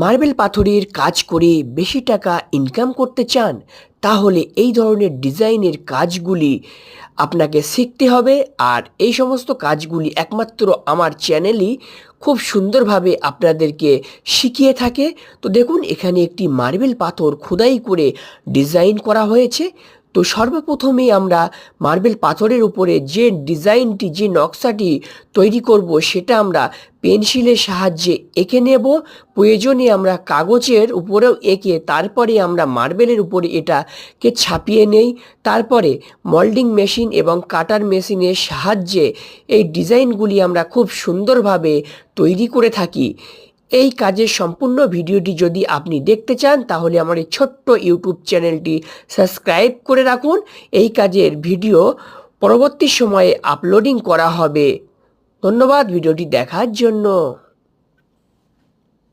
Marble পাথরের কাজ করে বেশি টাকা ইনকাম করতে চান? তাহলে এই ধরনের ডিজাইনের কাজগুলি আপনাকে শিখতে হবে। আর এই সমস্ত কাজগুলি একমাত্র আমার চ্যানেলই খুব সুন্দরভাবে আপনাদেরকে শিখিয়ে থাকে। তো দেখুন, এখানে একটি মার্বেল পাথর খোদাই করে ডিজাইন করা হয়েছে। তো সর্বপ্রথমেই আমরা মার্বেল পাথরের উপরে যে ডিজাইনটি, যে নকশাটি তৈরি করব, সেটা আমরা পেন্সিলের সাহায্যে এঁকে নেব। প্রয়োজনে আমরা কাগজের উপরেও এঁকে তারপরে আমরা মার্বেলের উপরে এটাকে ছাপিয়ে নেই। তারপরে মোল্ডিং মেশিন এবং কাটার মেশিনের সাহায্যে এই ডিজাইনগুলি আমরা খুব সুন্দরভাবে তৈরি করে থাকি। এই কাজের সম্পূর্ণ ভিডিওটি যদি আপনি দেখতে চান, তাহলে আমার এই ছোট্ট ইউটিউব চ্যানেলটি সাবস্ক্রাইব করে রাখুন। এই কাজের ভিডিও পরবর্তী সময়ে আপলোডিং করা হবে। ধন্যবাদ ভিডিওটি দেখার জন্য।